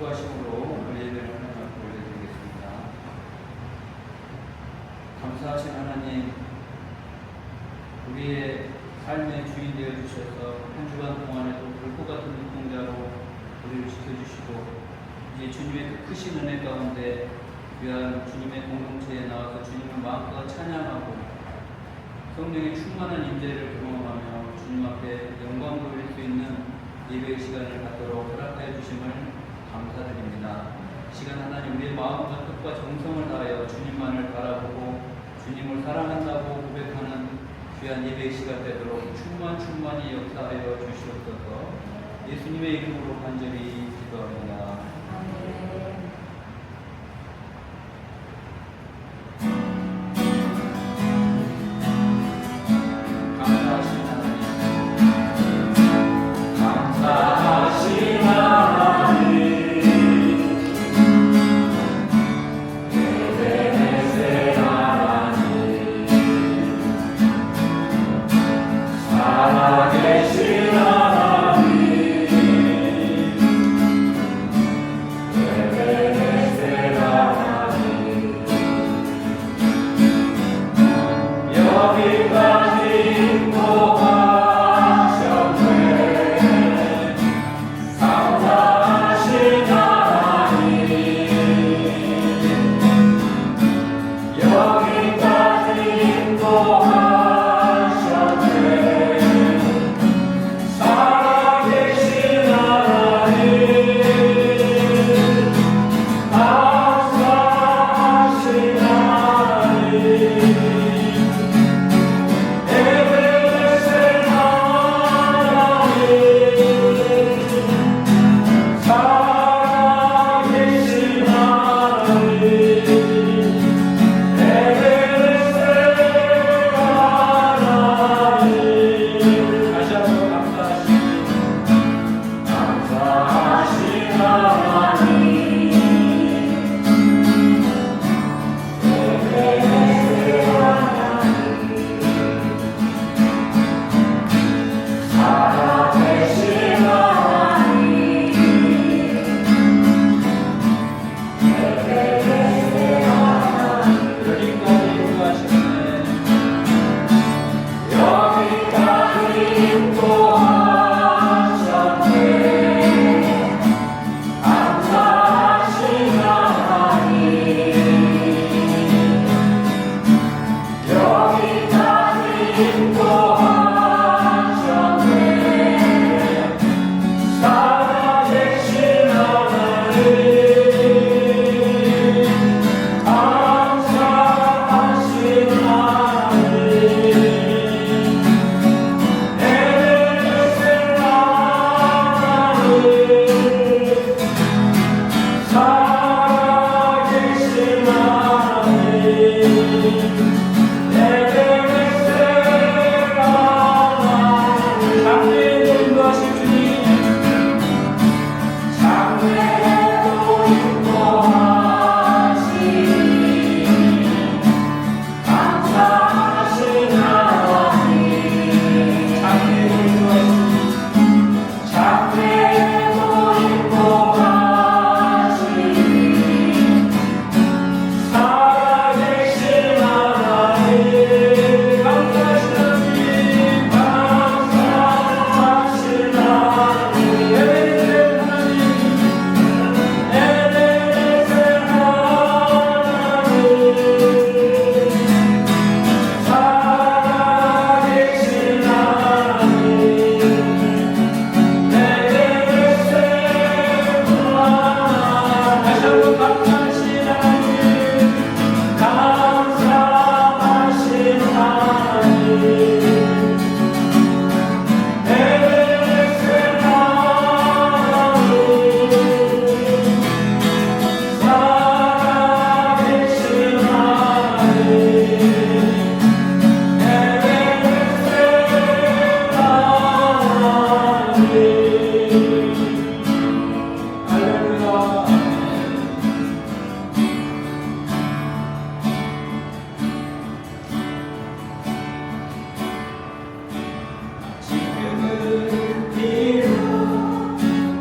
수고하심으로 오늘 예배를 하나님 앞에 올려드리겠습니다. 감사하신 하나님, 우리의 삶의 주인 되어 주셔서 한 주간 동안에도 불꽃 같은 눈동자로 우리를 지켜주시고, 이제 주님의 그 크신 은혜 가운데 귀한 주님의 공동체에 나와서 주님을 마음껏 찬양하고 성령의 충만한 임재를 경험하며 주님 앞에 영광 돌릴 수 있는 예배의 시간을 갖도록 허락하여 주심을 감사드립니다. 시간 하나님, 우리의 마음과 뜻과 정성을 다하여 주님만을 바라보고 주님을 사랑한다고 고백하는 귀한 예배의 시간 되도록 충만히 역사하여 주시옵소서. 예수님의 이름으로 간절히 기도합니다.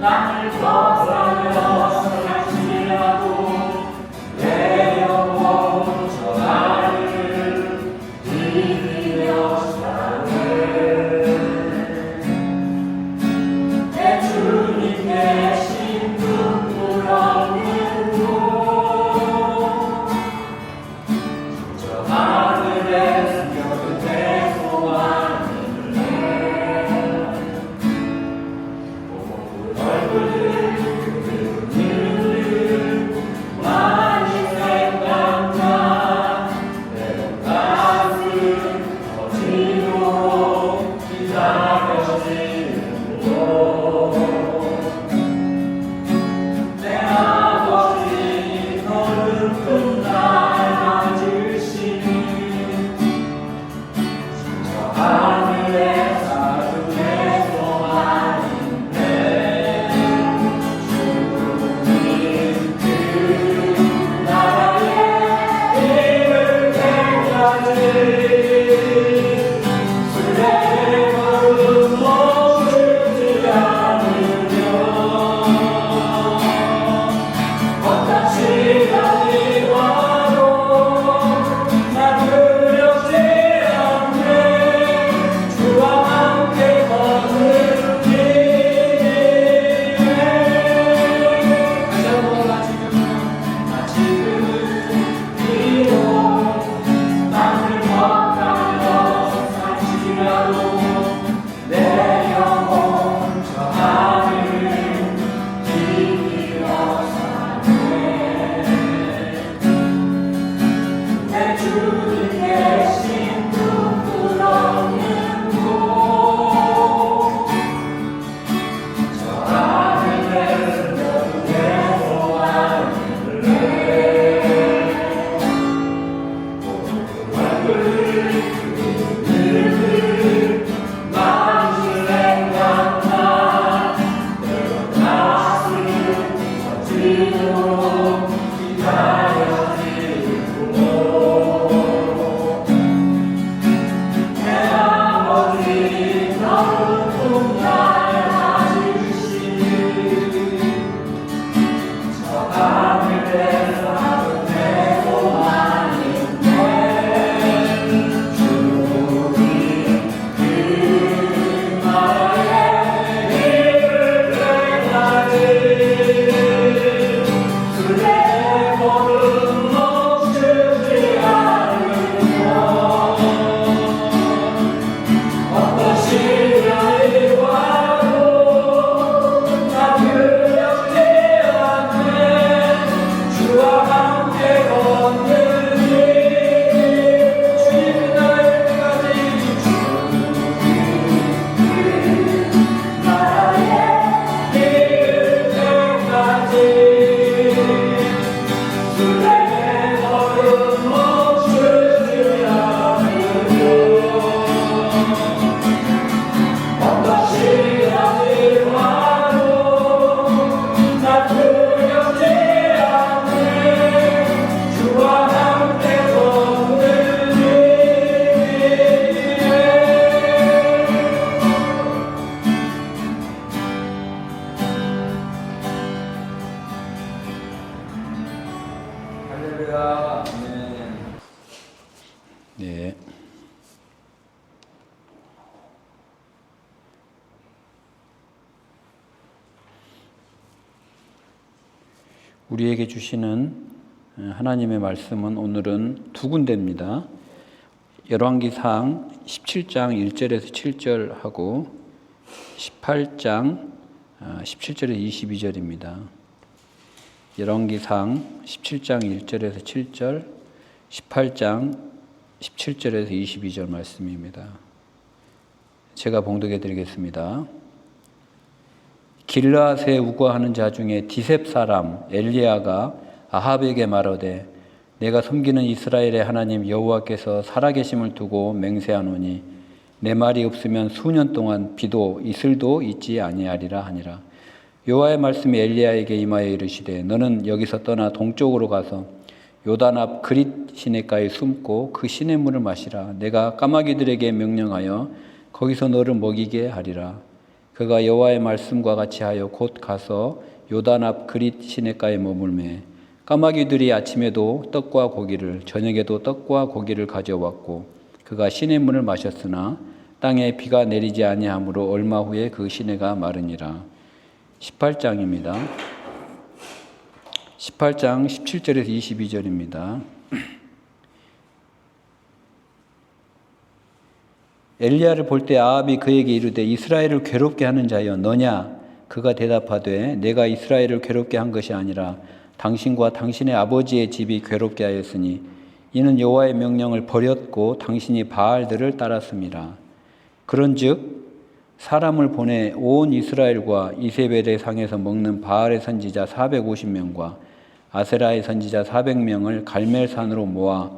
나를 벗어요 할렐루야. 아멘. 네. 우리에게 주시는 하나님의 말씀은 오늘은 두 군데입니다. 열왕기상 17장 1절에서 7절하고 18장 17절에서 22절입니다. 열왕기상 17장 1절에서 7절, 18장 17절에서 22절 말씀입니다. 제가 봉독해 드리겠습니다. 길르앗에 우거하는 자 중에 디셉 사람 엘리야가 아합에게 말하되 내가 섬기는 이스라엘의 하나님 여호와께서 살아계심을 두고 맹세하노니 내 말이 없으면 수년 동안 비도 이슬도 있지 아니하리라 하니라. 여호와의 말씀이 엘리야에게 임하여 이르시되 너는 여기서 떠나 동쪽으로 가서 요단 앞 그릿 시냇가에 숨고 그 시냇물을 마시라. 내가 까마귀들에게 명령하여 거기서 너를 먹이게 하리라. 그가 여호와의 말씀과 같이 하여 곧 가서 요단 앞 그릿 시냇가에 머물매 까마귀들이 아침에도 떡과 고기를 저녁에도 떡과 고기를 가져왔고 그가 시냇물을 마셨으나 땅에 비가 내리지 아니하므로 얼마 후에 그 시내가 마르니라. 18장입니다. 18장 17절에서 22절입니다. 엘리야를 볼 때 아합이 그에게 이르되 이스라엘을 괴롭게 하는 자여 너냐? 그가 대답하되 내가 이스라엘을 괴롭게 한 것이 아니라 당신과 당신의 아버지의 집이 괴롭게 하였으니 이는 여호와의 명령을 버렸고 당신이 바알들을 따랐습니다. 그런즉 사람을 보내 온 이스라엘과 이세벨의 상에서 먹는 바알의 선지자 450명과 아세라의 선지자 400명을 갈멜산으로 모아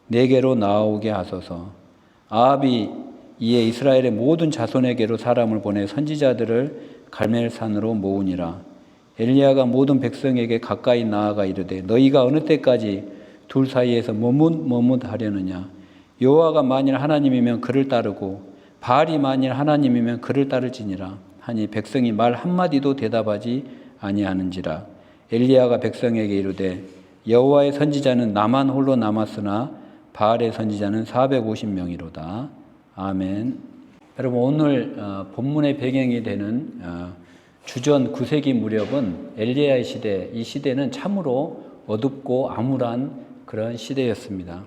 내게로 나오게 하소서. 아합이 이에 이스라엘의 모든 자손에게로 사람을 보내 선지자들을 갈멜산으로 모으니라. 엘리야가 모든 백성에게 가까이 나아가 이르되 너희가 어느 때까지 둘 사이에서 머뭇하려느냐. 여호와가 만일 하나님이면 그를 따르고 바알이 만일 하나님이면 그를 따를지니라 하니 백성이 말 한마디도 대답하지 아니하는지라. 엘리야가 백성에게 이르되 여호와의 선지자는 나만 홀로 남았으나 바알의 선지자는 450명이로다. 아멘. 여러분 오늘 본문의 배경이 되는 주전 9세기 무렵은 엘리야의 시대, 이 시대는 참으로 어둡고 암울한 그런 시대였습니다.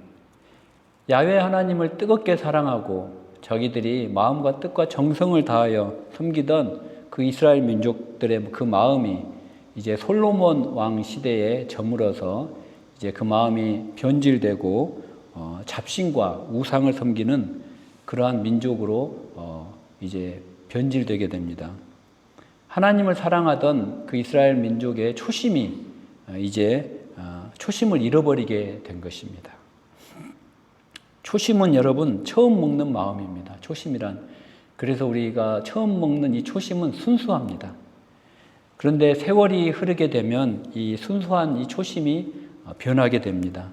야훼 하나님을 뜨겁게 사랑하고 자기들이 마음과 뜻과 정성을 다하여 섬기던 그 이스라엘 민족들의 그 마음이 이제 솔로몬 왕 시대에 저물어서 이제 그 마음이 변질되고 잡신과 우상을 섬기는 그러한 민족으로 이제 변질되게 됩니다. 하나님을 사랑하던 그 이스라엘 민족의 초심이 이제 초심을 잃어버리게 된 것입니다. 초심은 여러분 처음 먹는 마음입니다. 초심이란. 그래서 우리가 처음 먹는 이 초심은 순수합니다. 그런데 세월이 흐르게 되면 이 순수한 이 초심이 변하게 됩니다.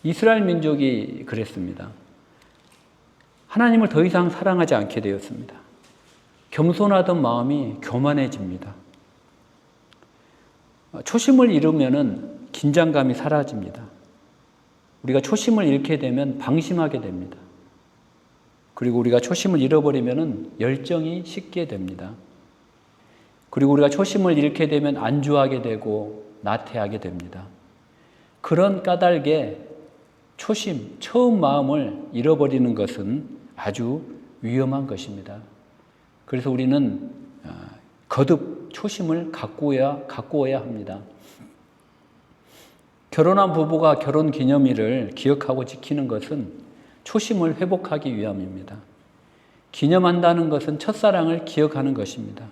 이스라엘 민족이 그랬습니다. 하나님을 더 이상 사랑하지 않게 되었습니다. 겸손하던 마음이 교만해집니다. 초심을 잃으면 긴장감이 사라집니다. 우리가 초심을 잃게 되면 방심하게 됩니다. 그리고 우리가 초심을 잃어버리면 열정이 식게 됩니다. 그리고 우리가 초심을 잃게 되면 안주하게 되고 나태하게 됩니다. 그런 까닭에 초심, 처음 마음을 잃어버리는 것은 아주 위험한 것입니다. 그래서 우리는 거듭 초심을 가꾸어야 합니다. 결혼한 부부가 결혼 기념일을 기억하고 지키는 것은 초심을 회복하기 위함입니다. 기념한다는 것은 첫사랑을 기억하는 것입니다.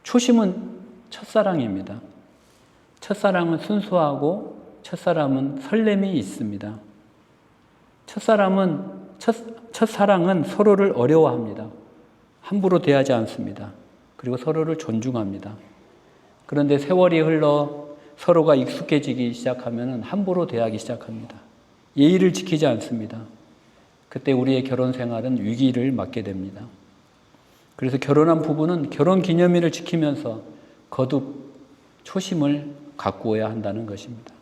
초심은 첫사랑입니다. 첫사랑은 순수하고 첫사랑은 설렘이 있습니다. 첫사랑은 서로를 어려워합니다. 함부로 대하지 않습니다. 그리고 서로를 존중합니다. 그런데 세월이 흘러 서로가 익숙해지기 시작하면 함부로 대하기 시작합니다. 예의를 지키지 않습니다. 그때 우리의 결혼 생활은 위기를 맞게 됩니다. 그래서 결혼한 부부는 결혼 기념일을 지키면서 거듭 초심을 가꾸어야 한다는 것입니다.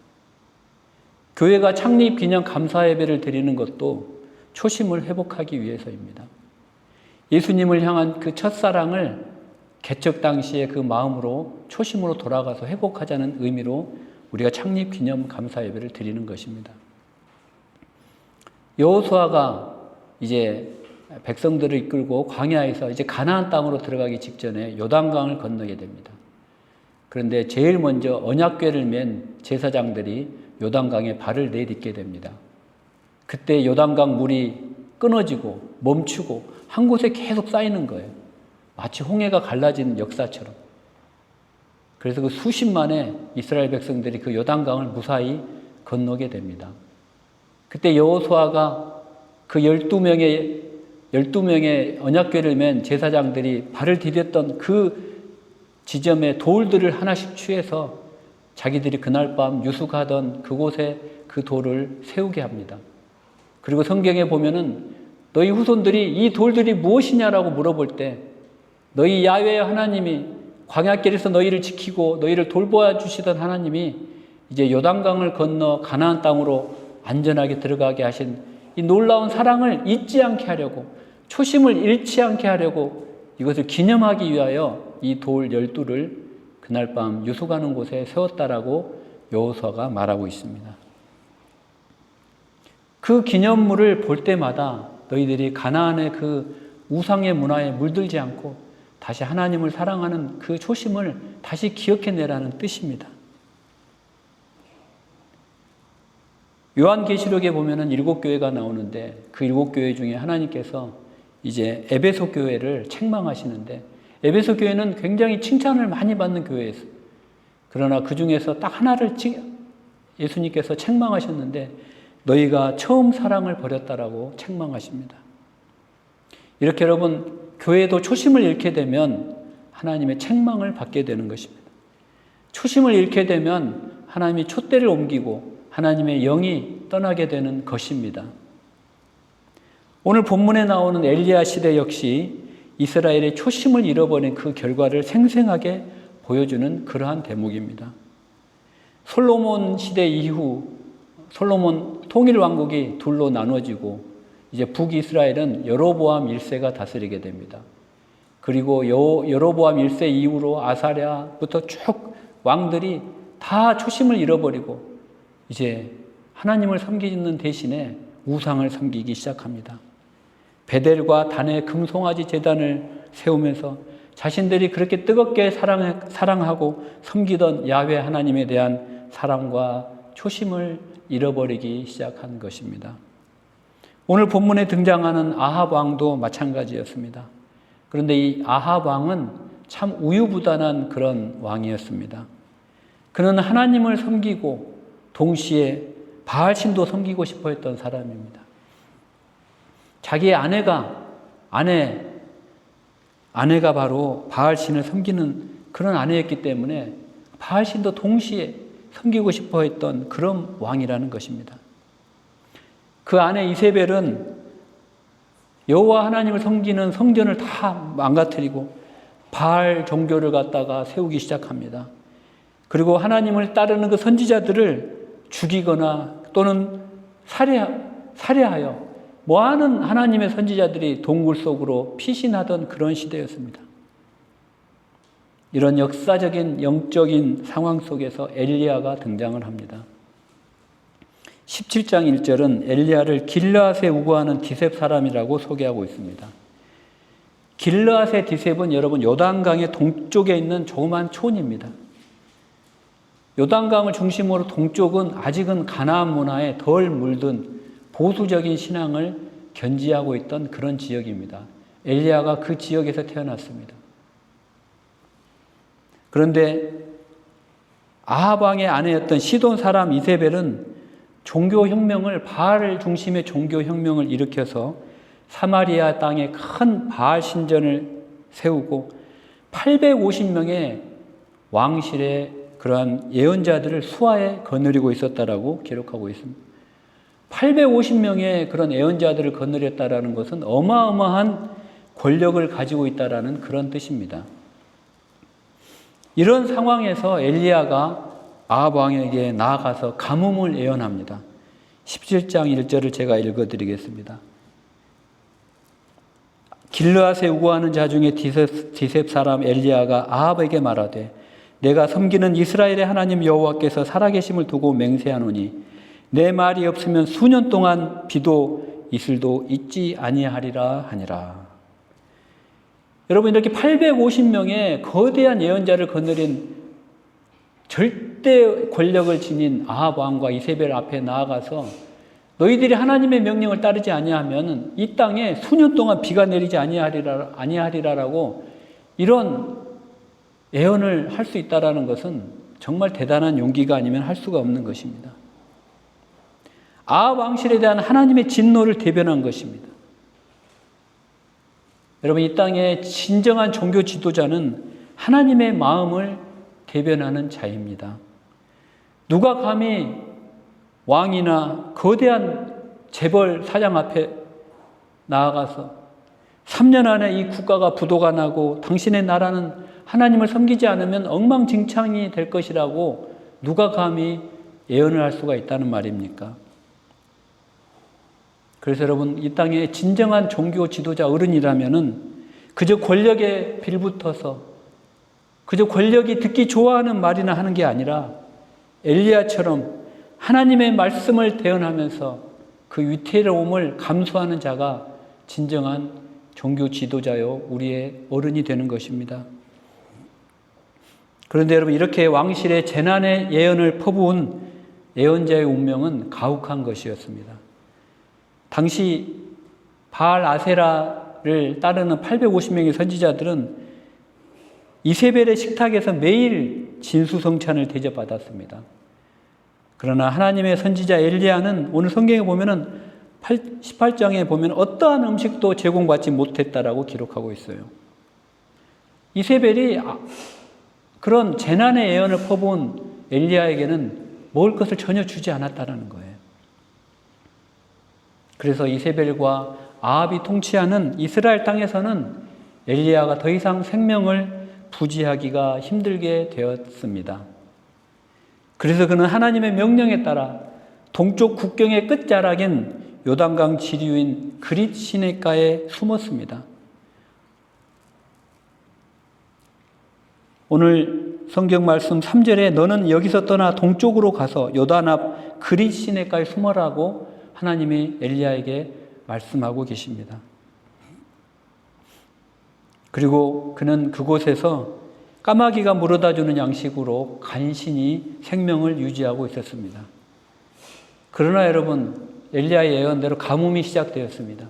교회가 창립 기념 감사 예배를 드리는 것도 초심을 회복하기 위해서입니다. 예수님을 향한 그 첫사랑을 개척 당시의 그 마음으로 초심으로 돌아가서 회복하자는 의미로 우리가 창립 기념 감사 예배를 드리는 것입니다. 여호수아가 이제 백성들을 이끌고 광야에서 이제 가나안 땅으로 들어가기 직전에 요단강을 건너게 됩니다. 그런데 제일 먼저 언약궤를 맨 제사장들이 요단강에 발을 내딛게 됩니다. 그때 요단강 물이 끊어지고 멈추고 한 곳에 계속 쌓이는 거예요. 마치 홍해가 갈라진 역사처럼. 그래서 그 수십만의 이스라엘 백성들이 그 요단강을 무사히 건너게 됩니다. 그때 여호수아가 그 12명의 언약궤를 맨 제사장들이 발을 디뎠던 그 지점에 돌들을 하나씩 취해서 자기들이 그날 밤 유숙하던 그곳에 그 돌을 세우게 합니다. 그리고 성경에 보면은 너희 후손들이 이 돌들이 무엇이냐라고 물어볼 때 너희 야훼 하나님이 광야길에서 너희를 지키고 너희를 돌보아 주시던 하나님이 이제 요단강을 건너 가나안 땅으로 안전하게 들어가게 하신 이 놀라운 사랑을 잊지 않게 하려고, 초심을 잃지 않게 하려고 이것을 기념하기 위하여 이 돌 12를 그날 밤 유숙하는 곳에 세웠다라고 여호수아가 말하고 있습니다. 그 기념물을 볼 때마다 너희들이 가나안의 그 우상의 문화에 물들지 않고 다시 하나님을 사랑하는 그 초심을 다시 기억해내라는 뜻입니다. 요한계시록에 보면은 7교회가 나오는데 그 7교회 중에 하나님께서 이제 에베소 교회를 책망하시는데 에베소 교회는 굉장히 칭찬을 많이 받는 교회였어요. 그러나 그 중에서 딱 하나를 예수님께서 책망하셨는데 너희가 처음 사랑을 버렸다라고 책망하십니다. 이렇게 여러분, 교회도 초심을 잃게 되면 하나님의 책망을 받게 되는 것입니다. 초심을 잃게 되면 하나님이 촛대를 옮기고 하나님의 영이 떠나게 되는 것입니다. 오늘 본문에 나오는 엘리야 시대 역시 이스라엘의 초심을 잃어버린 그 결과를 생생하게 보여주는 그러한 대목입니다. 솔로몬 시대 이후 솔로몬 통일왕국이 둘로 나눠지고 이제 북이스라엘은 여로보암 1세가 다스리게 됩니다. 그리고 여로보암 1세 이후로 아사랴부터 쭉 왕들이 다 초심을 잃어버리고 이제 하나님을 섬기는 대신에 우상을 섬기기 시작합니다. 베델과 단의 금송아지 제단을 세우면서 자신들이 그렇게 뜨겁게 사랑하고 섬기던 야훼 하나님에 대한 사랑과 초심을 잃어버리기 시작한 것입니다. 오늘 본문에 등장하는 아합 왕도 마찬가지였습니다. 그런데 이 아합 왕은 참 우유부단한 그런 왕이었습니다. 그는 하나님을 섬기고 동시에 바알신도 섬기고 싶어 했던 사람입니다. 자기의 아내가 바로 바알신을 섬기는 그런 아내였기 때문에 바알신도 동시에 섬기고 싶어 했던 그런 왕이라는 것입니다. 그 아내 이세벨은 여호와 하나님을 섬기는 성전을 다 망가뜨리고 바알 종교를 갖다가 세우기 시작합니다. 그리고 하나님을 따르는 그 선지자들을 죽이거나 또는 살해하여 많은 하나님의 선지자들이 동굴 속으로 피신하던 그런 시대였습니다. 이런 역사적인 영적인 상황 속에서 엘리야가 등장을 합니다. 17장 1절은 엘리야를 길르앗에 우거하는 디셉 사람이라고 소개하고 있습니다. 길르앗의 디셉은 여러분 요단강의 동쪽에 있는 조그만 촌입니다. 요단강을 중심으로 동쪽은 아직은 가나안 문화에 덜 물든 보수적인 신앙을 견지하고 있던 그런 지역입니다. 엘리야가 그 지역에서 태어났습니다. 그런데 아합 왕의 아내였던 시돈 사람 이세벨은 종교혁명을, 바알 중심의 종교혁명을 일으켜서 사마리아 땅에 큰 바알 신전을 세우고 850명의 왕실의 그러한 예언자들을 수하에 거느리고 있었다라고 기록하고 있습니다. 850명의 그런 예언자들을 거느렸다라는 것은 어마어마한 권력을 가지고 있다라는 그런 뜻입니다. 이런 상황에서 엘리야가 아합 왕에게 나아가서 가뭄을 예언합니다. 17장 1절을 제가 읽어드리겠습니다. 길르앗에 우거하는 자 중에 디셉 사람 엘리야가 아합에게 말하되 내가 섬기는 이스라엘의 하나님 여호와께서 살아계심을 두고 맹세하노니 내 말이 없으면 수년 동안 비도 이슬도 있지 아니하리라 하니라. 여러분, 이렇게 850명의 거대한 예언자를 거느린 절대 권력을 지닌 아합 왕과 이세벨 앞에 나아가서 너희들이 하나님의 명령을 따르지 아니하면 이 땅에 수년 동안 비가 내리지 아니하리라라고 이런 예언을 할 수 있다라는 것은 정말 대단한 용기가 아니면 할 수가 없는 것입니다. 아합 왕실에 대한 하나님의 진노를 대변한 것입니다. 여러분, 이 땅의 진정한 종교 지도자는 하나님의 마음을 대변하는 자입니다. 누가 감히 왕이나 거대한 재벌 사장 앞에 나아가서 3년 안에 이 국가가 부도가 나고 당신의 나라는 하나님을 섬기지 않으면 엉망진창이 될 것이라고 누가 감히 예언을 할 수가 있다는 말입니까? 그래서 여러분, 이 땅의 진정한 종교 지도자 어른이라면은 그저 권력에 빌붙어서 그저 권력이 듣기 좋아하는 말이나 하는 게 아니라 엘리야처럼 하나님의 말씀을 대언하면서 그 위태로움을 감수하는 자가 진정한 종교 지도자요, 우리의 어른이 되는 것입니다. 그런데 여러분, 이렇게 왕실의 재난의 예언을 퍼부은 예언자의 운명은 가혹한 것이었습니다. 당시 바알 아세라를 따르는 850명의 선지자들은 이세벨의 식탁에서 매일 진수성찬을 대접받았습니다. 그러나 하나님의 선지자 엘리야는 오늘 성경에 보면은 18장에 보면 어떠한 음식도 제공받지 못했다라고 기록하고 있어요. 이세벨이 그런 재난의 예언을 퍼부은 엘리야에게는 먹을 것을 전혀 주지 않았다는 거예요. 그래서 이세벨과 아합이 통치하는 이스라엘 땅에서는 엘리야가 더 이상 생명을 부지하기가 힘들게 되었습니다. 그래서 그는 하나님의 명령에 따라 동쪽 국경의 끝자락인 요단강 지류인 그릿 시내가에 숨었습니다. 오늘 성경 말씀 3절에 너는 여기서 떠나 동쪽으로 가서 요단 앞 그릿 시내가에 숨어라고 하나님이 엘리야에게 말씀하고 계십니다. 그리고 그는 그곳에서 까마귀가 물어다주는 양식으로 간신히 생명을 유지하고 있었습니다. 그러나 여러분, 엘리야의 예언대로 가뭄이 시작되었습니다.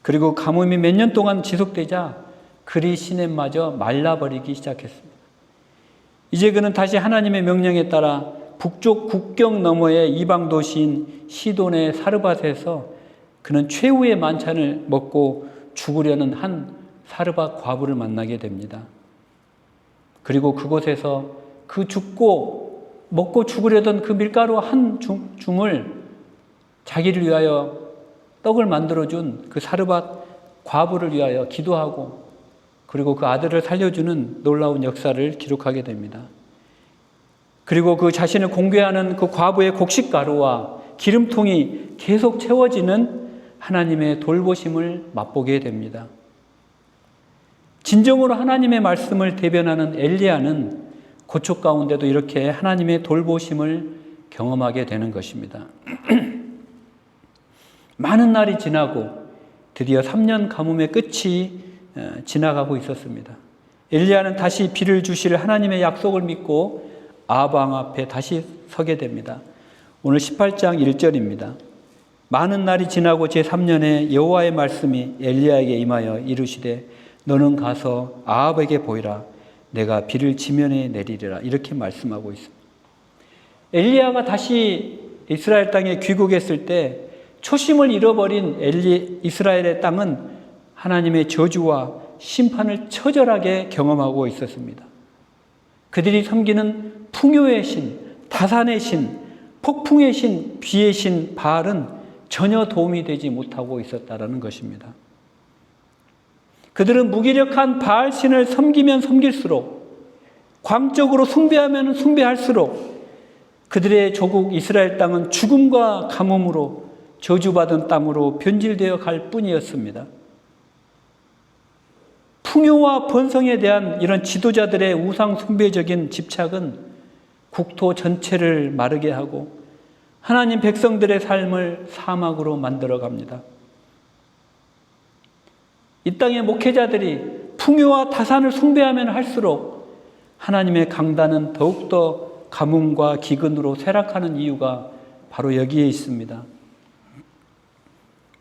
그리고 가뭄이 몇 년 동안 지속되자 그릿 시내마저 말라버리기 시작했습니다. 이제 그는 다시 하나님의 명령에 따라 북쪽 국경 너머의 이방 도시인 시돈의 사르밧에서 그는 최후의 만찬을 먹고 죽으려는 한 사르밧 과부를 만나게 됩니다. 그리고 그곳에서 그 먹고 죽으려던 그 밀가루 한 줌을 자기를 위하여 떡을 만들어준 그 사르밧 과부를 위하여 기도하고 그리고 그 아들을 살려주는 놀라운 역사를 기록하게 됩니다. 그리고 그 자신을 공개하는 그 과부의 곡식가루와 기름통이 계속 채워지는 하나님의 돌보심을 맛보게 됩니다. 진정으로 하나님의 말씀을 대변하는 엘리야는 고초 가운데도 이렇게 하나님의 돌보심을 경험하게 되는 것입니다. 많은 날이 지나고 드디어 3년 가뭄의 끝이 지나가고 있었습니다. 엘리야는 다시 비를 주실 하나님의 약속을 믿고 아합 왕 앞에 다시 서게 됩니다. 오늘 18장 1절입니다. 많은 날이 지나고 제3년에 여호와의 말씀이 엘리야에게 임하여 이르시되 너는 가서 아합에게 보이라. 내가 비를 지면에 내리리라. 이렇게 말씀하고 있습니다. 엘리야가 다시 이스라엘 땅에 귀국했을 때 초심을 잃어버린 이스라엘의 땅은 하나님의 저주와 심판을 처절하게 경험하고 있었습니다. 그들이 섬기는 풍요의 신, 다산의 신, 폭풍의 신, 비의 신 바알은 전혀 도움이 되지 못하고 있었다는 것입니다. 그들은 무기력한 바알 신을 섬기면 섬길수록, 광적으로 숭배하면 숭배할수록 그들의 조국 이스라엘 땅은 죽음과 가뭄으로 저주받은 땅으로 변질되어 갈 뿐이었습니다. 풍요와 번성에 대한 이런 지도자들의 우상 숭배적인 집착은 국토 전체를 마르게 하고 하나님 백성들의 삶을 사막으로 만들어 갑니다. 이 땅의 목회자들이 풍요와 다산을 숭배하면 할수록 하나님의 강단은 더욱더 가뭄과 기근으로 쇠락하는 이유가 바로 여기에 있습니다.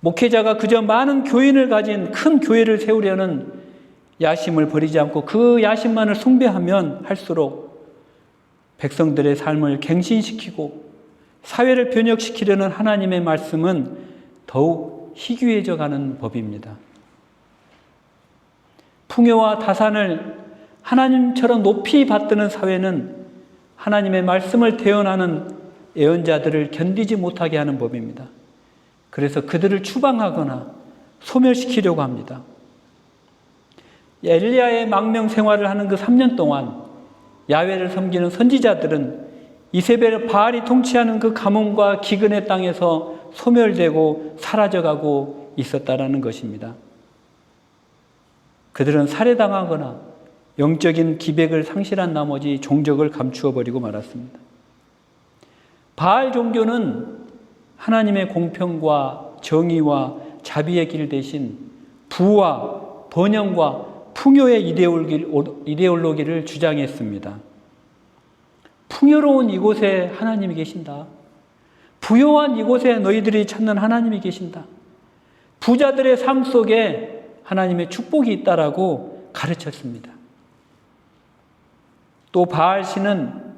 목회자가 그저 많은 교인을 가진 큰 교회를 세우려는 야심을 버리지 않고 그 야심만을 숭배하면 할수록 백성들의 삶을 갱신시키고 사회를 변혁시키려는 하나님의 말씀은 더욱 희귀해져 가는 법입니다. 풍요와 다산을 하나님처럼 높이 받드는 사회는 하나님의 말씀을 대언하는 예언자들을 견디지 못하게 하는 법입니다. 그래서 그들을 추방하거나 소멸시키려고 합니다. 엘리야의 망명 생활을 하는 그 3년 동안 야훼를 섬기는 선지자들은 이세벨 바알이 통치하는 그 가뭄과 기근의 땅에서 소멸되고 사라져가고 있었다는 것입니다. 그들은 살해당하거나 영적인 기백을 상실한 나머지 종적을 감추어 버리고 말았습니다. 바알 종교는 하나님의 공평과 정의와 자비의 길 대신 부와 번영과 풍요의 이데올로기를 주장했습니다. 풍요로운 이곳에 하나님이 계신다. 부요한 이곳에 너희들이 찾는 하나님이 계신다. 부자들의 삶 속에 하나님의 축복이 있다라고 가르쳤습니다. 또 바알 신은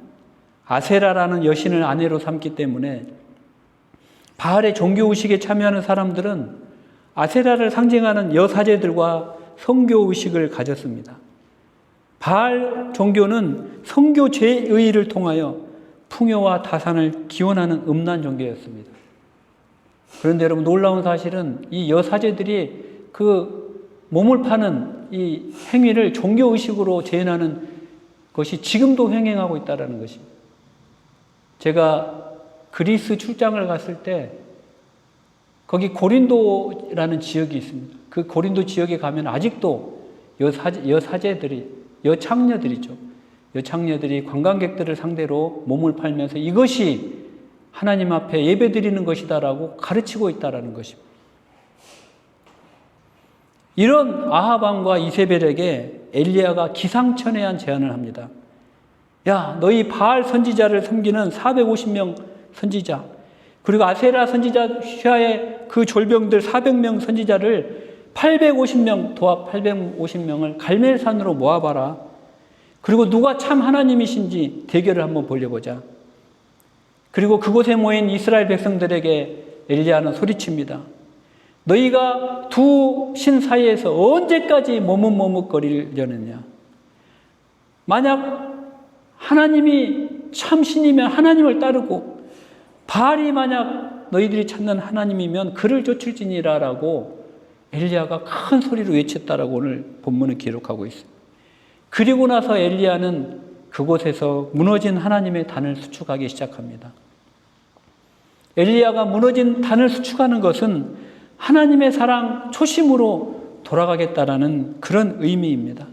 아세라라는 여신을 아내로 삼기 때문에 바알의 종교의식에 참여하는 사람들은 아세라를 상징하는 여사제들과 성교의식을 가졌습니다. 바알 종교는 성교 제의를 통하여 풍요와 다산을 기원하는 음란 종교였습니다. 그런데 여러분 놀라운 사실은 이 여사제들이 그 몸을 파는 이 행위를 종교의식으로 재현하는 것이 지금도 횡행하고 있다는 것입니다. 제가 그리스 출장을 갔을 때 거기 고린도라는 지역이 있습니다. 그 고린도 지역에 가면 아직도 여창녀들이 관광객들을 상대로 몸을 팔면서 이것이 하나님 앞에 예배드리는 것이다라고 가르치고 있다는 것입니다. 이런 아합 왕과 이세벨에게 엘리야가 기상천외한 제안을 합니다. 야, 너희 바알 선지자를 섬기는 450명 선지자, 그리고 아세라 선지자 휘하의 그 졸병들 400명 선지자를 850명, 도합 850명을 갈멜산으로 모아봐라. 그리고 누가 참 하나님이신지 대결을 한번 벌려보자. 그리고 그곳에 모인 이스라엘 백성들에게 엘리야는 소리칩니다. 너희가 두 신 사이에서 언제까지 머뭇머뭇거리려느냐. 만약 하나님이 참 신이면 하나님을 따르고 바알이 만약 너희들이 찾는 하나님이면 그를 쫓을지니라라고 엘리야가 큰 소리로 외쳤다라고 오늘 본문을 기록하고 있습니다. 그리고 나서 엘리야는 그곳에서 무너진 하나님의 단을 수축하기 시작합니다. 엘리야가 무너진 단을 수축하는 것은 하나님의 사랑 초심으로 돌아가겠다라는 그런 의미입니다.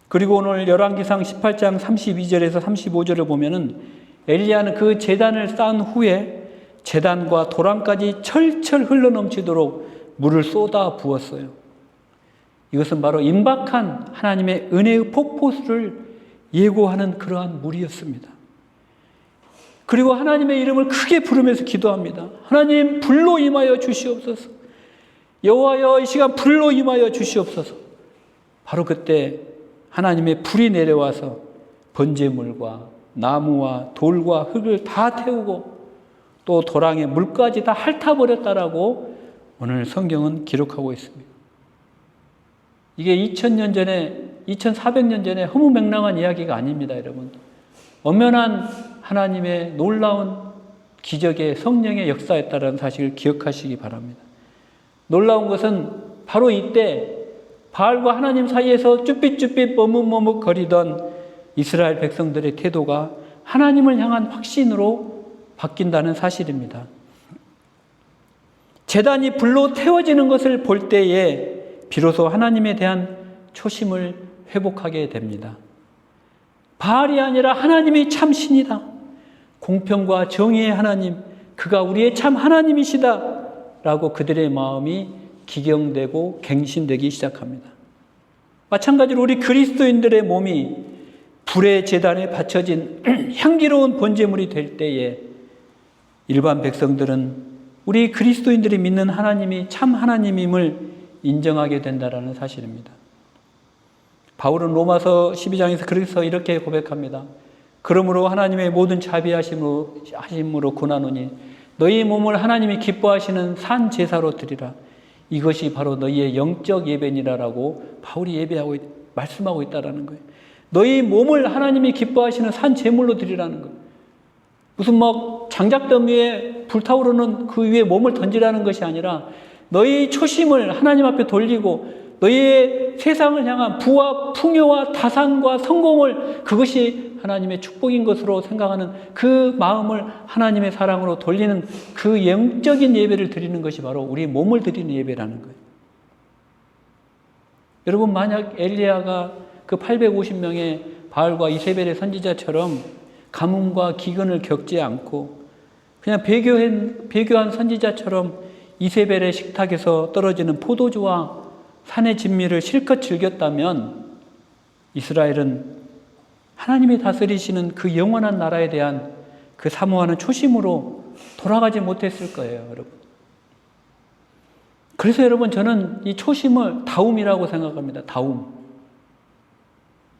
그리고 오늘 열왕기상 18장 32절에서 35절을 보면은 엘리야는 그 제단을 쌓은 후에 제단과 도랑까지 철철 흘러넘치도록 물을 쏟아 부었어요. 이것은 바로 임박한 하나님의 은혜의 폭포수를 예고하는 그러한 물이었습니다. 그리고 하나님의 이름을 크게 부르면서 기도합니다. 하나님, 불로 임하여 주시옵소서. 여호와여, 이 시간 불로 임하여 주시옵소서. 바로 그때 하나님의 불이 내려와서 번제물과 나무와 돌과 흙을 다 태우고 또 도랑에 물까지 다 핥아버렸다라고 오늘 성경은 기록하고 있습니다. 이게 2000년 전에, 2400년 전에 허무맹랑한 이야기가 아닙니다, 여러분. 엄연한 하나님의 놀라운 기적의 성령의 역사였다는 사실을 기억하시기 바랍니다. 놀라운 것은 바로 이때 바알과 하나님 사이에서 쭈삣쭈삣 머뭇머뭇 거리던 이스라엘 백성들의 태도가 하나님을 향한 확신으로 바뀐다는 사실입니다. 제단이 불로 태워지는 것을 볼 때에 비로소 하나님에 대한 초심을 회복하게 됩니다. 바알이 아니라 하나님이 참 신이다. 공평과 정의의 하나님, 그가 우리의 참 하나님이시다 라고 그들의 마음이 기경되고 갱신되기 시작합니다. 마찬가지로 우리 그리스도인들의 몸이 불의 제단에 바쳐진 향기로운 번제물이 될 때에 일반 백성들은 우리 그리스도인들이 믿는 하나님이 참 하나님임을 인정하게 된다는 사실입니다. 바울은 로마서 12장에서 그래서 이렇게 고백합니다. 그러므로 하나님의 모든 자비하심으로 권하노니 너희 몸을 하나님이 기뻐하시는 산 제사로 드리라. 이것이 바로 너희의 영적 예배니라라고 바울이 말씀하고 있다라는 거예요. 너희 몸을 하나님이 기뻐하시는 산 제물로 드리라는 거예요. 무슨 장작더미 위에 불타오르는 그 위에 몸을 던지라는 것이 아니라 너희 초심을 하나님 앞에 돌리고 너희의 세상을 향한 부와 풍요와 다산과 성공을 그것이 하나님의 축복인 것으로 생각하는 그 마음을 하나님의 사랑으로 돌리는 그 영적인 예배를 드리는 것이 바로 우리 몸을 드리는 예배라는 거예요. 여러분, 만약 엘리야가 그 850명의 바알과 이세벨의 선지자처럼 가뭄과 기근을 겪지 않고 그냥 배교한 선지자처럼 이세벨의 식탁에서 떨어지는 포도주와 산의 진미를 실컷 즐겼다면 이스라엘은 하나님이 다스리시는 그 영원한 나라에 대한 그 사모하는 초심으로 돌아가지 못했을 거예요, 여러분. 그래서 여러분, 저는 이 초심을 다움이라고 생각합니다. 다움.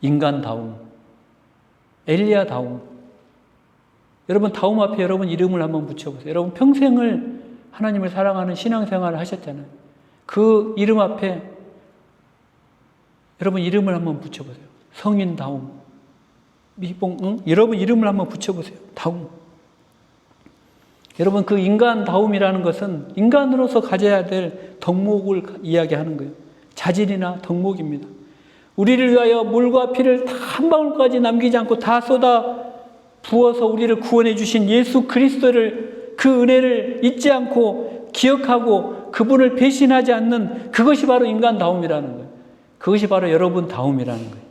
인간 다움. 엘리야 다움. 여러분, 다움 앞에 여러분 이름을 한번 붙여보세요. 여러분 평생을 하나님을 사랑하는 신앙생활을 하셨잖아요. 그 이름 앞에 여러분 이름을 한번 붙여보세요. 성인 다움. 여러분 이름을 한번 붙여보세요. 다움. 여러분, 그 인간 다움이라는 것은 인간으로서 가져야 될 덕목을 이야기하는 거예요. 자질이나 덕목입니다. 우리를 위하여 물과 피를 다 한 방울까지 남기지 않고 다 쏟아 부어서 우리를 구원해 주신 예수 그리스도를, 그 은혜를 잊지 않고 기억하고 그분을 배신하지 않는 그것이 바로 인간 다움이라는 거예요. 그것이 바로 여러분 다움이라는 거예요.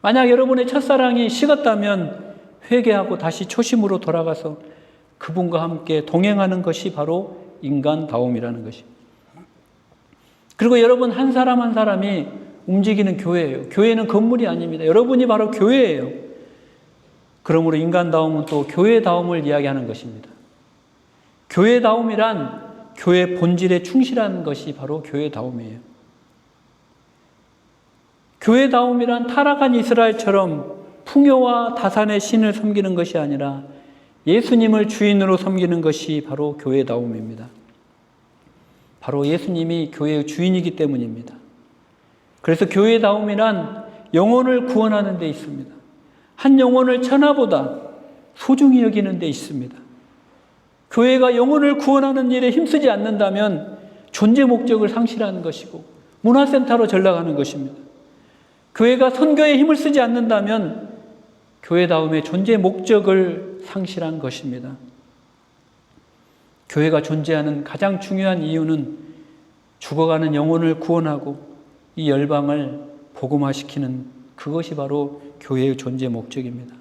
만약 여러분의 첫사랑이 식었다면 회개하고 다시 초심으로 돌아가서 그분과 함께 동행하는 것이 바로 인간 다움이라는 것입니다. 그리고 여러분 한 사람 한 사람이 움직이는 교회예요. 교회는 건물이 아닙니다. 여러분이 바로 교회예요. 그러므로 인간다움은 또 교회다움을 이야기하는 것입니다. 교회다움이란 교회 본질에 충실한 것이 바로 교회다움이에요. 교회다움이란 타락한 이스라엘처럼 풍요와 다산의 신을 섬기는 것이 아니라 예수님을 주인으로 섬기는 것이 바로 교회다움입니다. 바로 예수님이 교회의 주인이기 때문입니다. 그래서 교회다움이란 영혼을 구원하는 데 있습니다. 한 영혼을 천하보다 소중히 여기는 데 있습니다. 교회가 영혼을 구원하는 일에 힘쓰지 않는다면 존재 목적을 상실하는 것이고 문화센터로 전락하는 것입니다. 교회가 선교에 힘을 쓰지 않는다면 교회다움의 존재 목적을 상실한 것입니다. 교회가 존재하는 가장 중요한 이유는 죽어가는 영혼을 구원하고 이 열방을 복음화시키는 그것이 바로 교회의 존재 목적입니다.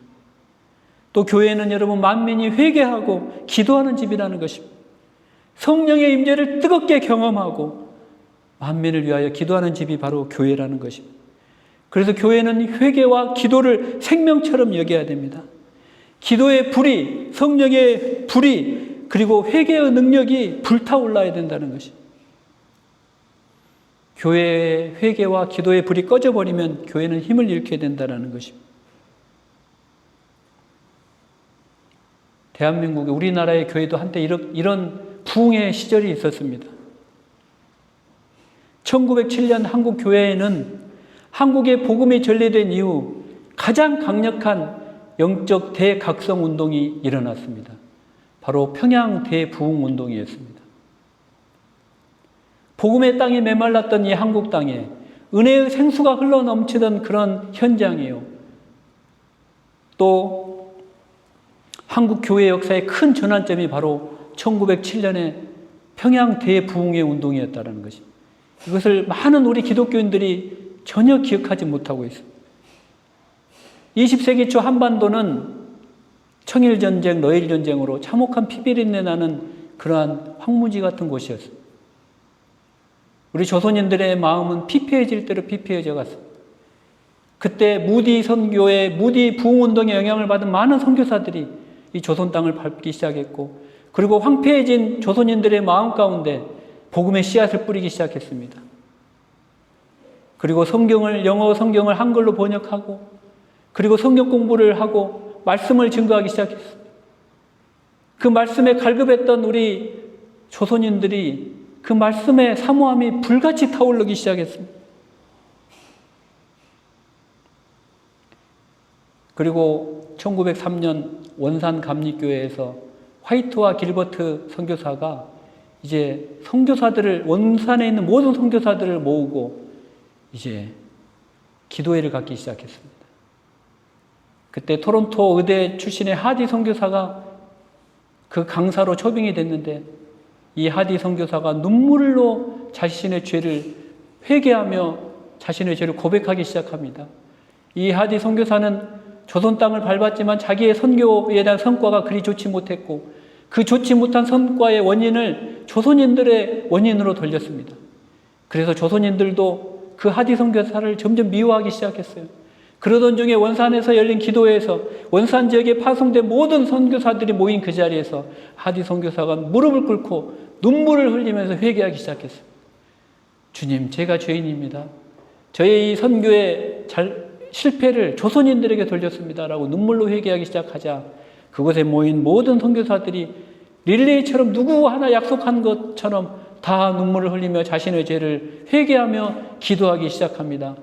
또 교회는 여러분 만민이 회개하고 기도하는 집이라는 것입니다. 성령의 임재를 뜨겁게 경험하고 만민을 위하여 기도하는 집이 바로 교회라는 것입니다. 그래서 교회는 회개와 기도를 생명처럼 여겨야 됩니다. 기도의 불이, 성령의 불이, 그리고 회개의 능력이 불타올라야 된다는 것입니다. 교회의 회개와 기도의 불이 꺼져버리면 교회는 힘을 잃게 된다는 것입니다. 대한민국의 우리나라의 교회도 한때 이런 부흥의 시절이 있었습니다. 1907년 한국 교회에는 한국의 복음이 전래된 이후 가장 강력한 영적 대각성 운동이 일어났습니다. 바로 평양 대부흥 운동이었습니다. 복음의 땅이 메말랐던 이 한국 땅에 은혜의 생수가 흘러넘치던 그런 현장이에요. 또 한국 교회 역사의 큰 전환점이 바로 1907년에 평양 대부흥의 운동이었다는 것입니다. 이것을 많은 우리 기독교인들이 전혀 기억하지 못하고 있습니다. 20세기 초 한반도는 청일전쟁, 러일전쟁으로 참혹한 피비린내 나는 그러한 황무지 같은 곳이었습니다. 우리 조선인들의 마음은 피폐해질 대로 피폐해져 갔습니다. 그때 무디 선교의 무디 부흥운동의 영향을 받은 많은 선교사들이 이 조선 땅을 밟기 시작했고, 그리고 황폐해진 조선인들의 마음 가운데 복음의 씨앗을 뿌리기 시작했습니다. 그리고 영어 성경을 한글로 번역하고, 그리고 성경 공부를 하고 말씀을 증거하기 시작했습니다. 그 말씀에 갈급했던 우리 조선인들이 그 말씀의 사모함이 불같이 타오르기 시작했습니다. 그리고 1903년 원산 감리교회에서 화이트와 길버트 선교사가 이제 선교사들을, 원산에 있는 모든 선교사들을 모으고 이제 기도회를 갖기 시작했습니다. 그때 토론토 의대 출신의 하디 선교사가 그 강사로 초빙이 됐는데, 이 하디 선교사가 눈물로 자신의 죄를 회개하며 자신의 죄를 고백하기 시작합니다. 이 하디 선교사는 조선 땅을 밟았지만 자기의 선교에 대한 성과가 그리 좋지 못했고, 그 좋지 못한 성과의 원인을 조선인들의 원인으로 돌렸습니다. 그래서 조선인들도 그 하디 선교사를 점점 미워하기 시작했어요. 그러던 중에 원산에서 열린 기도회에서 원산 지역에 파송된 모든 선교사들이 모인 그 자리에서 하디 선교사가 무릎을 꿇고 눈물을 흘리면서 회개하기 시작했어요. 주님, 제가 죄인입니다. 저의 이 선교의 실패를 조선인들에게 돌렸습니다라고 눈물로 회개하기 시작하자 그곳에 모인 모든 선교사들이 릴레이처럼 누구 하나 약속한 것처럼 다 눈물을 흘리며 자신의 죄를 회개하며 기도하기 시작합니다.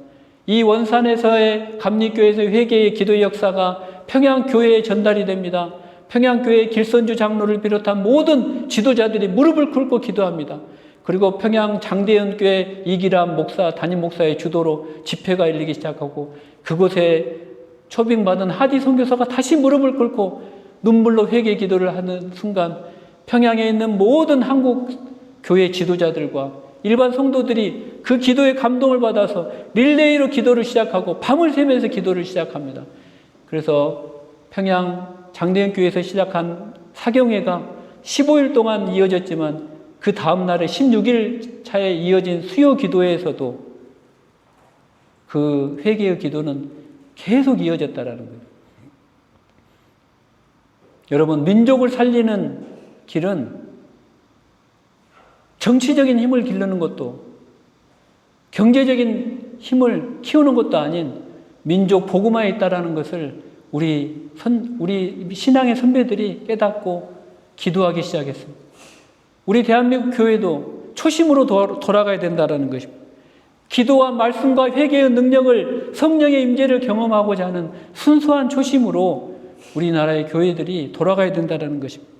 이 원산에서의 감리교회에서의 회개의 기도의 역사가 평양교회에 전달이 됩니다. 평양교회 길선주 장로를 비롯한 모든 지도자들이 무릎을 꿇고 기도합니다. 그리고 평양 장대연교회 이기람 목사, 담임 목사의 주도로 집회가 열리기 시작하고, 그곳에 초빙받은 하디 선교사가 다시 무릎을 꿇고 눈물로 회개 기도를 하는 순간, 평양에 있는 모든 한국 교회 지도자들과 일반 성도들이 그 기도에 감동을 받아서 릴레이로 기도를 시작하고 밤을 새면서 기도를 시작합니다. 그래서 평양 장대연교회에서 시작한 사경회가 15일 동안 이어졌지만, 그 다음 날에 16일 차에 이어진 수요 기도회에서도 그 회개의 기도는 계속 이어졌다라는 거예요. 여러분, 민족을 살리는 길은 정치적인 힘을 기르는 것도, 경제적인 힘을 키우는 것도 아닌 민족 복음화에 있다라는 것을 우리 신앙의 선배들이 깨닫고 기도하기 시작했습니다. 우리 대한민국 교회도 초심으로 돌아가야 된다는 것입니다. 기도와 말씀과 회개의 능력을, 성령의 임재를 경험하고자 하는 순수한 초심으로 우리나라의 교회들이 돌아가야 된다는 것입니다.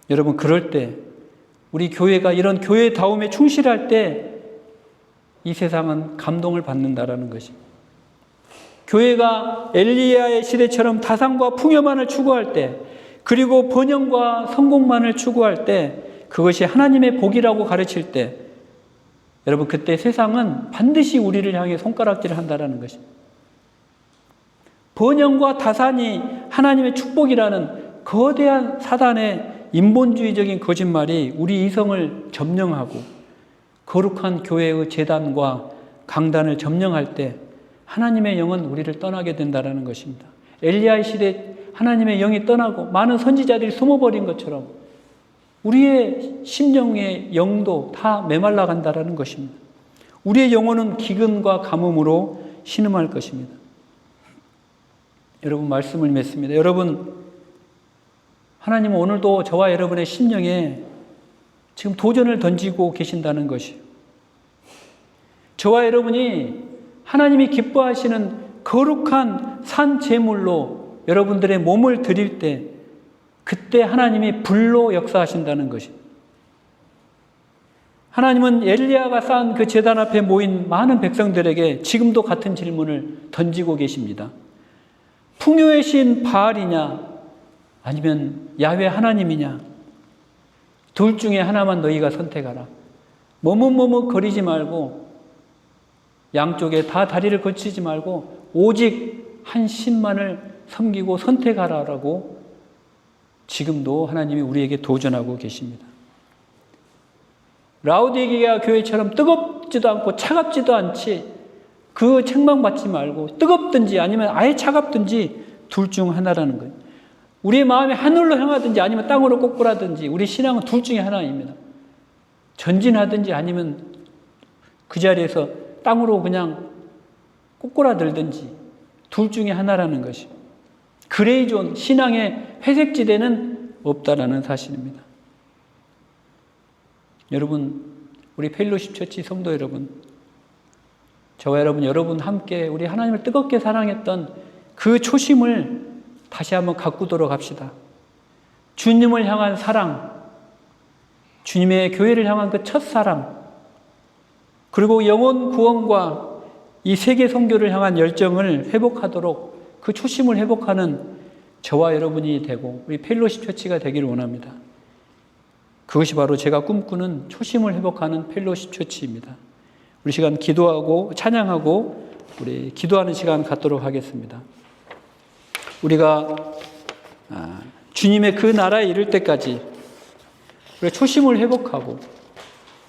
여러분, 그럴 때 우리 교회가 이런 교회다움에 충실할 때 이 세상은 감동을 받는다라는 것입니다. 교회가 엘리야의 시대처럼 다상과 풍요만을 추구할 때, 그리고 번영과 성공만을 추구할 때, 그것이 하나님의 복이라고 가르칠 때, 여러분, 그때 세상은 반드시 우리를 향해 손가락질을 한다는 것입니다. 번영과 다산이 하나님의 축복이라는 거대한 사단의 인본주의적인 거짓말이 우리 이성을 점령하고 거룩한 교회의 제단과 강단을 점령할 때 하나님의 영은 우리를 떠나게 된다는 것입니다. 엘리야의 시대에 하나님의 영이 떠나고 많은 선지자들이 숨어버린 것처럼 우리의 심령의 영도 다 메말라 간다는 것입니다. 우리의 영혼은 기근과 가뭄으로 신음할 것입니다. 여러분, 말씀을 맺습니다. 여러분, 하나님은 오늘도 저와 여러분의 심령에 지금 도전을 던지고 계신다는 것이에요. 저와 여러분이 하나님이 기뻐하시는 거룩한 산 제물로 여러분들의 몸을 드릴 때 그때 하나님이 불로 역사하신다는 것입니다. 하나님은 엘리야가 쌓은 그 제단 앞에 모인 많은 백성들에게 지금도 같은 질문을 던지고 계십니다. 풍요의 신 바알이냐 아니면 야훼 하나님이냐, 둘 중에 하나만 너희가 선택하라. 머뭇거리지 말고 양쪽에 다 다리를 걸치지 말고 오직 한 신만을 섬기고 선택하라라고 지금도 하나님이 우리에게 도전하고 계십니다. 라오디게아 교회처럼 뜨겁지도 않고 차갑지도 않지, 그 책망받지 말고 뜨겁든지 아니면 아예 차갑든지 둘 중 하나라는 거예요. 우리의 마음이 하늘로 향하든지 아니면 땅으로 꼬꾸라든지 우리 신앙은 둘 중에 하나입니다. 전진하든지 아니면 그 자리에서 땅으로 그냥 꼬꾸라들든지 둘 중에 하나라는 것이, 그레이존, 신앙의 회색지대는 없다라는 사실입니다. 여러분, 우리 펠로십 처치 성도 여러분, 저와 여러분 함께 우리 하나님을 뜨겁게 사랑했던 그 초심을 다시 한번 가꾸도록 합시다. 주님을 향한 사랑, 주님의 교회를 향한 그 첫사랑, 그리고 영혼 구원과 이 세계 선교를 향한 열정을 회복하도록 그 초심을 회복하는 저와 여러분이 되고 우리 펠로십 처치가 되기를 원합니다. 그것이 바로 제가 꿈꾸는 초심을 회복하는 펠로십 처치입니다. 우리 시간 기도하고 찬양하고 우리 기도하는 시간 갖도록 하겠습니다. 우리가 주님의 그 나라에 이를 때까지 우리가 초심을 회복하고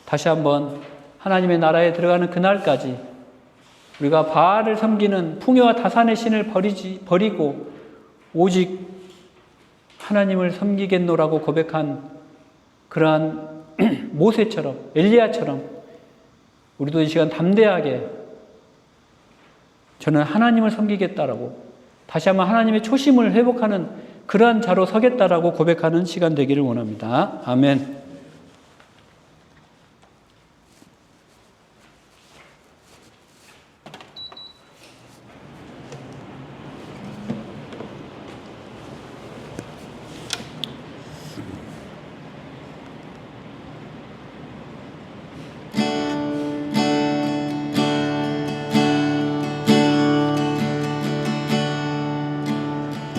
다시 한번 하나님의 나라에 들어가는 그날까지 우리가 바알을 섬기는 풍요와 다산의 신을 버리고 오직 하나님을 섬기겠노라고 고백한 그러한 모세처럼, 엘리야처럼 우리도 이 시간 담대하게 저는 하나님을 섬기겠다라고 다시 한번 하나님의 초심을 회복하는 그러한 자로 서겠다라고 고백하는 시간 되기를 원합니다. 아멘.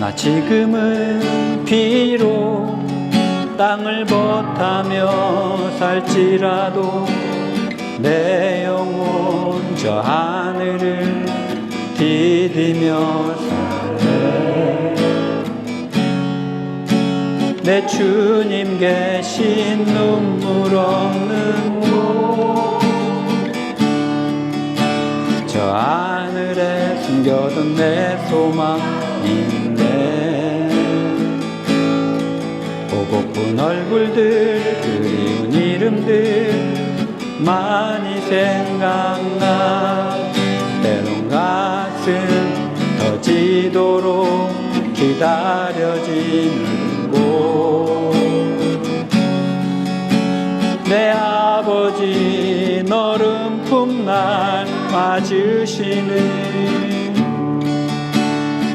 나 지금은 비록 땅을 벗하며 살지라도 내 영혼 저 하늘을 디디며 살래. 내 주님 계신 눈물 없는 곳, 저 하늘에 숨겨둔 내 소망인데 보고픈 얼굴들, 그리운 이름들 많이 생각나. 때론 가슴 터지도록 기다려지는 곳, 내 아버지 너른 품날 맞으시는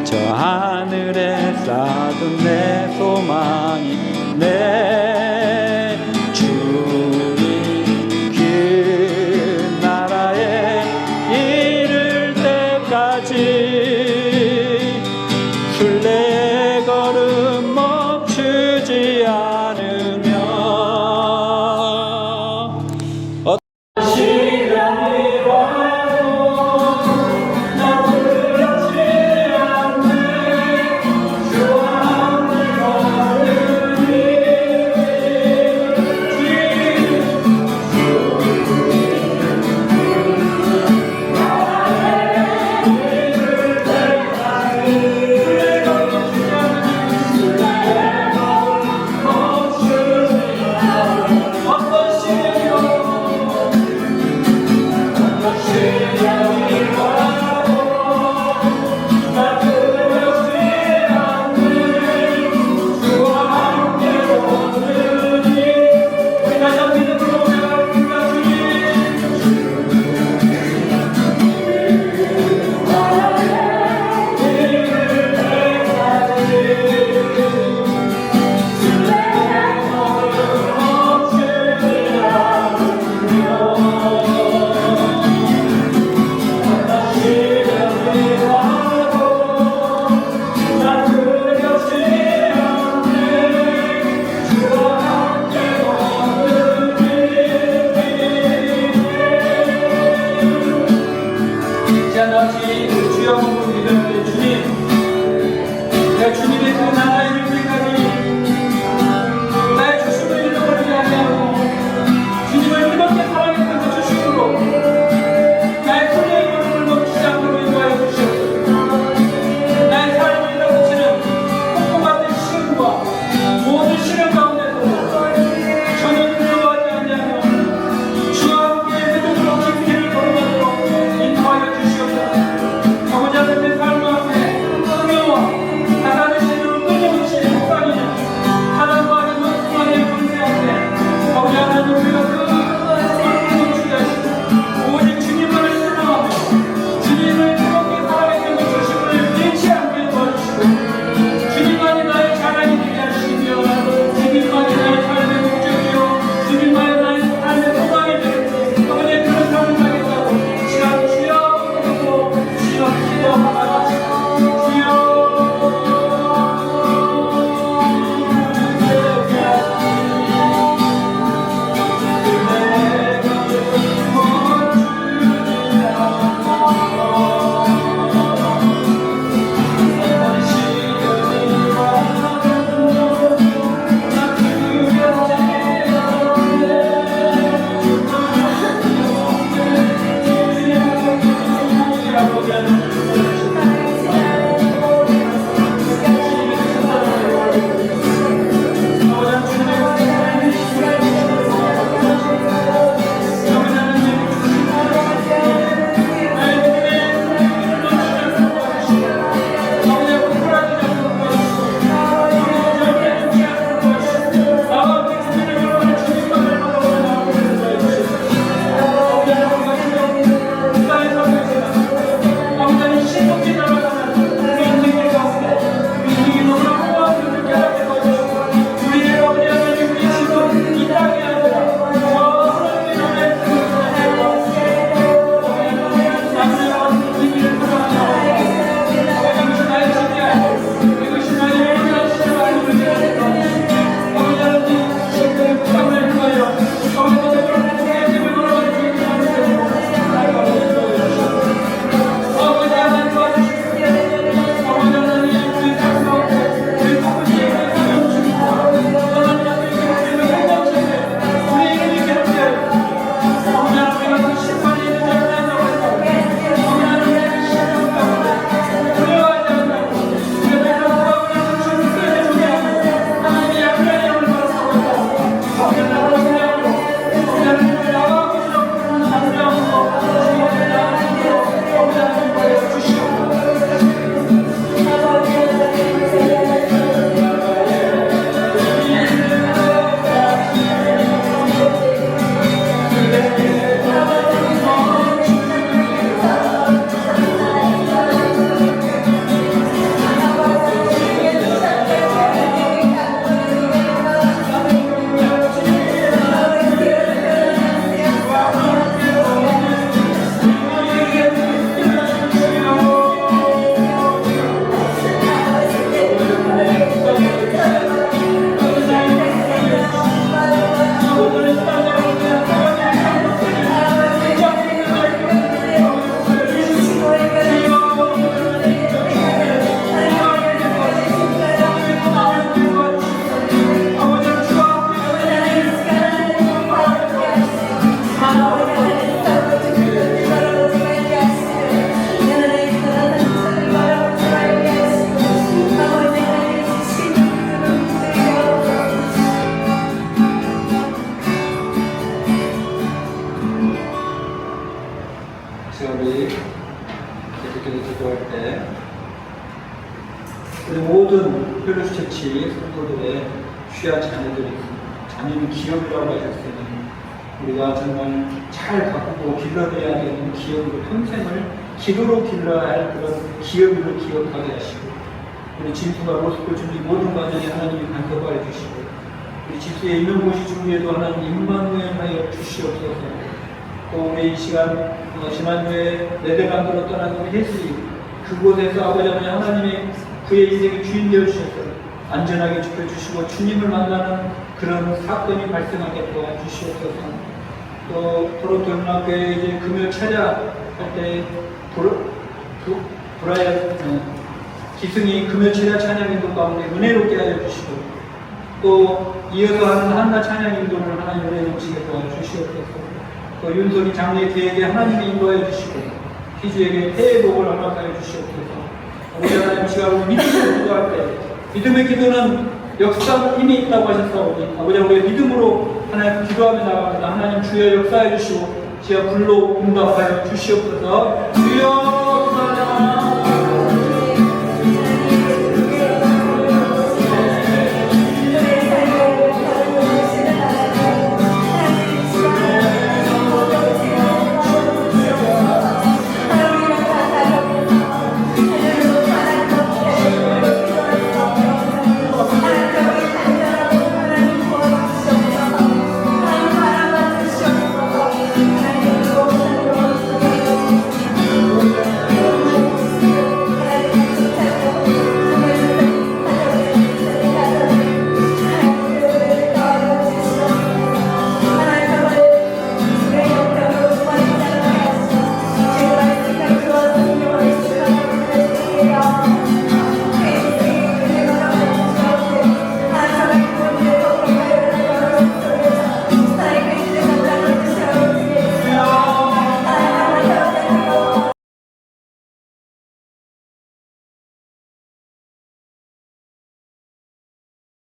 저 하늘에 쌓은 내 소망이 내 주님 그 나라에 이를 때까지 순례의 걸음 멈추지 않으며 어떤 시간이 와도 나 두렵지 않네. 주 앞을 걸으니 우리 계속해서 기도할 때 우리 모든 펠로시 처치 성도들의 귀한 자녀들이 자녀는 기업이라고 하셨으니 우리가 정말 잘 가꾸고 길러내야 되는 기업으로 평생을 기도로 길러야 할 그런 기업으로 기억하게 하시고 우리 진수가 모습을 준비 모든 과정에 하나님이 간섭하여 주시고 우리 집수에 있는 곳이 중에도 하나님 임마누엘하여 주시옵소서. 또 우리 이 시간 지난주에 네덜란드로 떠난 우리 혜슬이 그곳에서 아버지 하나님의 그의 인생의 주인 되어 주셔서 안전하게 지켜주시고 주님을 만나는 그런 사건이 발생하게 도와주시옵소서. 또 토론토 연합교회 이제 금요 차례할 때 기승이 금요 차례 찬양인도 가운데 은혜롭게 하여 주시고 또 이어서 하는 한나 찬양인도를 하나님 은혜 넘치게 도와주시옵소서. 또 윤석이 장례 계획에 하나님이 인도하여 주시고 희주에게 새해 복을 허락하여 주시옵소서. 우리 하나님 시간 믿음으로 기도할 때 믿음의 기도는 역사 힘이 있다고 하셨사오니 아버지 우리의 믿음으로 하나님 기도하며 나갑니다. 하나님 주여 역사해 주시고 주여 불로 응답하여 주시옵소서. 주여